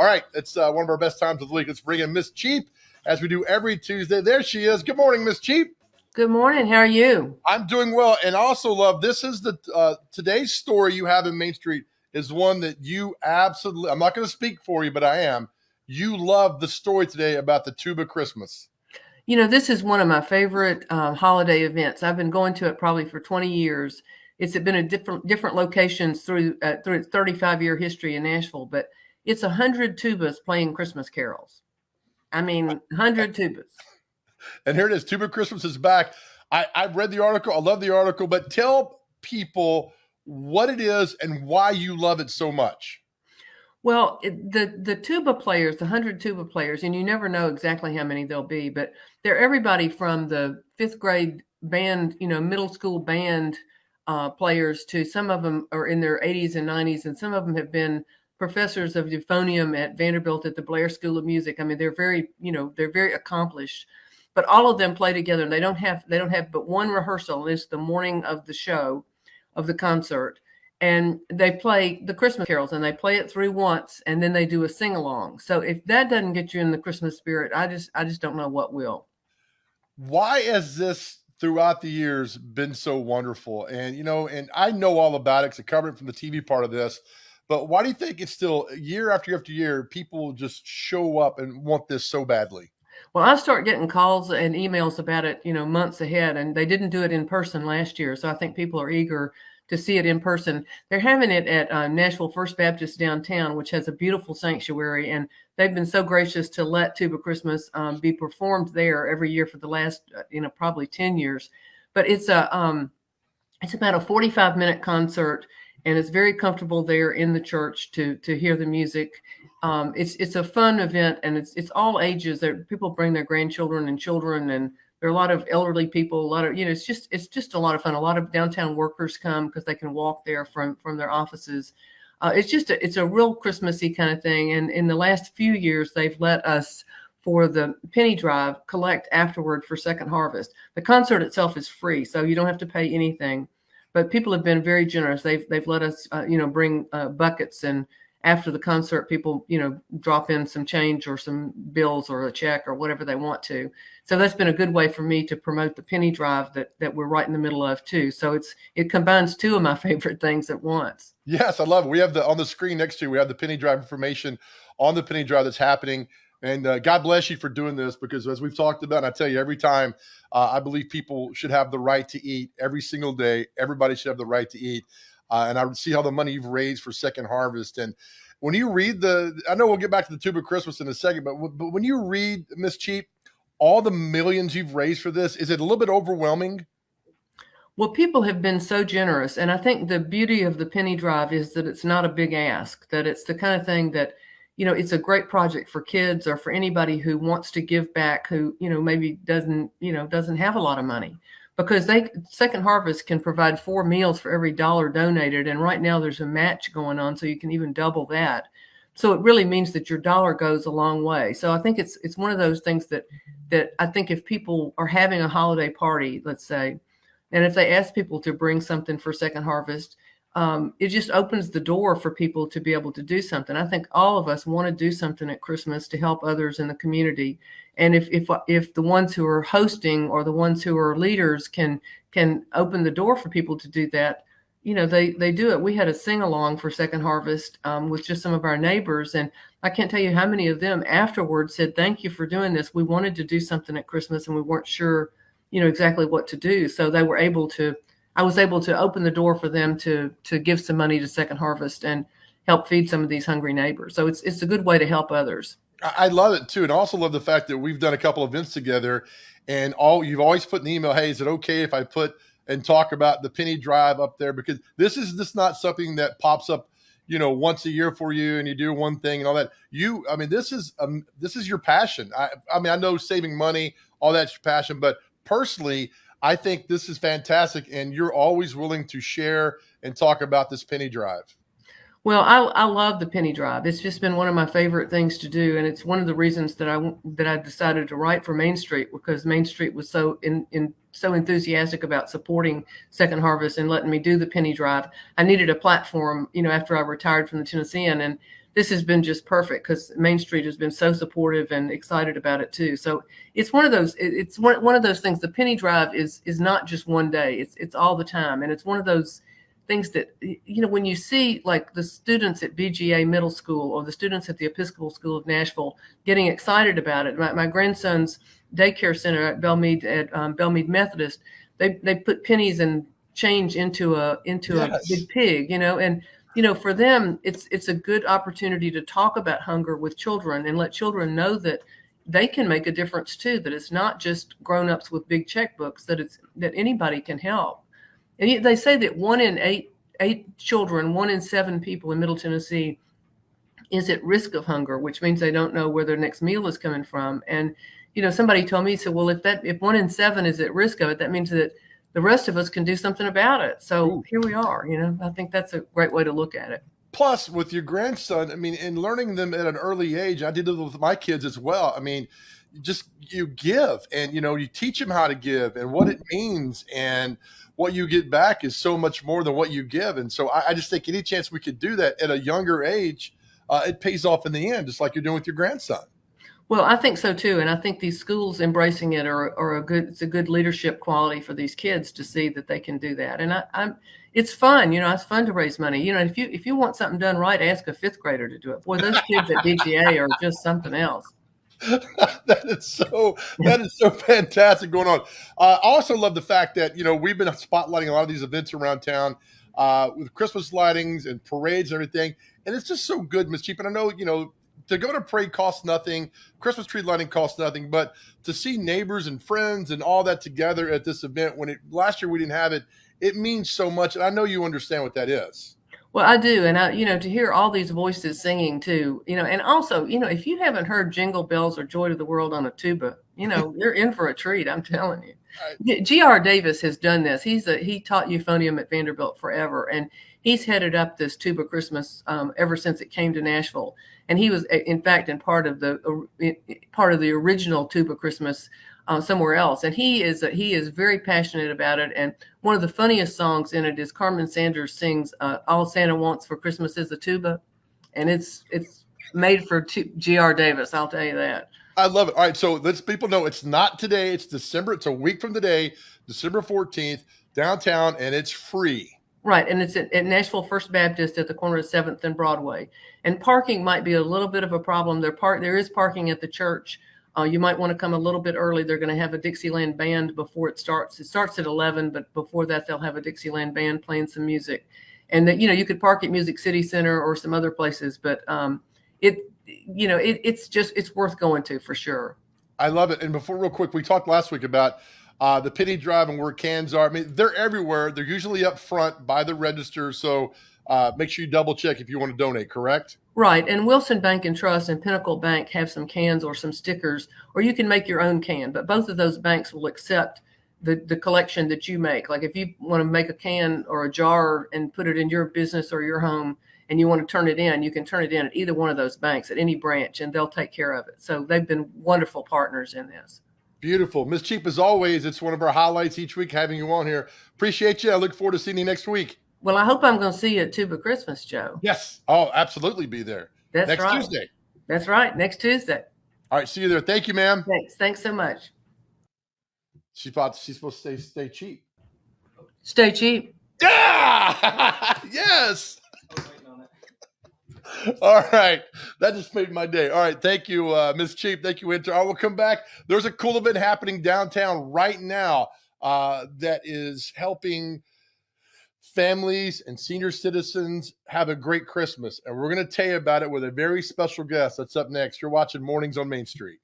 right, it's one of our best times of the week. Let's bring in Miss Cheap as we do every Tuesday. There she is. Good morning, Miss Cheap. Good morning. How are you? I'm doing well, and I also love this is the today's story you have in Main Street is one that you absolutely. I'm not going to speak for you, but I am. You love the story today about the Tuba Christmas. You know, this is one of my favorite holiday events. I've been going to it probably for 20 years. It's been at different locations through its 35-year history in Nashville, but it's 100 tubas playing Christmas carols. I mean, 100 tubas. And here it is. Tuba Christmas is back. I've read the article. I love the article, but tell people what it is and why you love it so much. Well, the tuba players, the 100 tuba players, and you never know exactly how many there'll be, but they're everybody from the fifth grade band, middle school band players to some of them are in their 80s and 90s, and some of them have been professors of euphonium at Vanderbilt at the Blair School of Music. I mean, they're very accomplished, but all of them play together. And they don't have but one rehearsal. And it's the morning of the show, of the concert, and they play the Christmas carols, and they play it through once, and then they do a sing along. So if that doesn't get you in the Christmas spirit, I just don't know what will. Why has this throughout the years been so wonderful? And and I know all about it because I covered it from the TV part of this. But why do you think it's still year after year after year, people just show up and want this so badly? Well, I start getting calls and emails about it, months ahead, and they didn't do it in person last year. So I think people are eager to see it in person. They're having it at Nashville First Baptist downtown, which has a beautiful sanctuary, and they've been so gracious to let Tuba Christmas be performed there every year for the last, probably 10 years. But it's about a 45-minute concert, and it's very comfortable there in the church to hear the music. It's a fun event, and it's all ages. People bring their grandchildren and children, and there are a lot of elderly people. A lot of it's just a lot of fun. A lot of downtown workers come because they can walk there from their offices. It's a real Christmassy kind of thing. And in the last few years, they've let us, for the penny drive, collect afterward for Second Harvest. The concert itself is free, so you don't have to pay anything. But people have been very generous. They've let us, bring buckets, and after the concert, people, drop in some change or some bills or a check or whatever they want to. So that's been a good way for me to promote the penny drive that we're right in the middle of too. So it combines two of my favorite things at once. Yes, I love it. We have on the screen next to you, we have the penny drive information on the penny drive that's happening. And God bless you for doing this, because as we've talked about, and I tell you every time, I believe people should have the right to eat every single day. Everybody should have the right to eat. And I see how the money you've raised for Second Harvest. And when you read I know we'll get back to the Tuba Christmas in a second, but when you read, Miss Cheap, all the millions you've raised for this, is it a little bit overwhelming? Well, people have been so generous. And I think the beauty of the penny drive is that it's not a big ask, that it's the kind of thing that, it's a great project for kids or for anybody who wants to give back, who, maybe doesn't have a lot of money. Because Second Harvest can provide 4 meals for every $1 donated. And right now there's a match going on, so you can even double that. So it really means that your dollar goes a long way. So I think it's one of those things that I think if people are having a holiday party, let's say, and if they ask people to bring something for Second Harvest, it just opens the door for people to be able to do something. I think all of us want to do something at Christmas to help others in the community. And if the ones who are hosting or the ones who are leaders can open the door for people to do that, they do it. We had a sing along for Second Harvest with just some of our neighbors, and I can't tell you how many of them afterwards said, "Thank you for doing this. We wanted to do something at Christmas, and we weren't sure, exactly what to do." So I was able to open the door for them to give some money to Second Harvest and help feed some of these hungry neighbors. So it's a good way to help others. I love it too. And I also love the fact that we've done a couple of events together, and you've always put an email, "Hey, is it okay if I put and talk about the penny drive up there?" Because this is just not something that pops up, once a year for you and you do one thing and all that. This is your passion. I know saving money, all that's your passion, but personally, I think this is fantastic, and you're always willing to share and talk about this penny drive. Well, I love the penny drive. It's just been one of my favorite things to do, and it's one of the reasons that I decided to write for Main Street, because Main Street was so so enthusiastic about supporting Second Harvest and letting me do the penny drive. I needed a platform, after I retired from the Tennessean, and this has been just perfect because Main Street has been so supportive and excited about it too. So it's one of those. It's one of those things. The penny drive is not just one day. It's all the time, and it's one of those things that when you see like the students at BGA Middle School or the students at the Episcopal School of Nashville getting excited about it. My grandson's daycare center at Belmead Methodist, they put pennies and change into a big pig, and for them it's a good opportunity to talk about hunger with children and let children know that they can make a difference too, that it's not just grown-ups with big checkbooks, that anybody can help. And they say that 1 in 8 children, 1 in 7 people in Middle Tennessee is at risk of hunger, which means they don't know where their next meal is coming from. And somebody told me, said, well, if 1 in 7 is at risk of it, that means that the rest of us can do something about it. So here we are. I think that's a great way to look at it. Plus, with your grandson, I mean, in learning them at an early age, I did it with my kids as well. I mean, you give, and you teach them how to give and what it means, and what you get back is so much more than what you give. And so I just think any chance we could do that at a younger age, it pays off in the end, just like you're doing with your grandson. Well, I think so too, and I think these schools embracing it are it's a good leadership quality for these kids to see that they can do that. And it's fun, it's fun to raise money. If you want something done right, ask a 5th grader to do it. Boy, those kids at BGA are just something else. That is so fantastic going on. I also love the fact that we've been spotlighting a lot of these events around town with Christmas lightings and parades and everything, and it's just so good, Miss Cheap. And I know to go to a parade costs nothing, Christmas tree lighting costs nothing, but to see neighbors and friends and all that together at this event last year we didn't have it, it means so much. And I know you understand what that is. Well, I do. And to hear all these voices singing too, and also, if you haven't heard Jingle Bells or Joy to the World on a tuba, you're in for a treat. I'm telling you. Right. G.R. Davis has done this. He taught euphonium at Vanderbilt forever. And he's headed up this tuba Christmas ever since it came to Nashville. And he was, in fact, in part of the original tuba Christmas somewhere else. And he is very passionate about it. And one of the funniest songs in it is Carmen Sanders sings "All Santa Wants for Christmas Is a Tuba," and it's made for G.R. Davis. I'll tell you that. I love it. All right, so let's people know it's not today. It's December. It's a week from today, December 14th, downtown, and it's free. Right, and it's at Nashville First Baptist at the corner of 7th and Broadway. And parking might be a little bit of a problem. There is parking at the church. You might want to come a little bit early. They're going to have a Dixieland band before it starts. It starts at 11, but before that, they'll have a Dixieland band playing some music. And that you could park at Music City Center or some other places, but it's worth going to for sure. I love it. And before, real quick, we talked last week about the penny drive and where cans are. I mean, they're everywhere. They're usually up front by the register. So make sure you double check if you want to donate, correct? Right. And Wilson Bank and Trust and Pinnacle Bank have some cans or some stickers, or you can make your own can. But both of those banks will accept the collection that you make. Like if you want to make a can or a jar and put it in your business or your home and you want to turn it in, you can turn it in at either one of those banks at any branch and they'll take care of it. So they've been wonderful partners in this. Beautiful. Ms. Cheap, as always, it's one of our highlights each week having you on here. Appreciate you. I look forward to seeing you next week. Well, I hope I'm going to see you at Tuba Christmas, Joe. Yes. I'll absolutely be there. That's next right. Tuesday. That's right. Next Tuesday. All right. See you there. Thank you, ma'am. Thanks so much. She's supposed to stay cheap. Stay cheap. Yeah. Yes. All right. That just made my day. All right. Thank you, Ms. Cheap. Thank you, Winter. I will come back. There's a cool event happening downtown right now that is helping families and senior citizens have a great Christmas. And we're going to tell you about it with a very special guest. That's up next. You're watching Mornings on Main Street.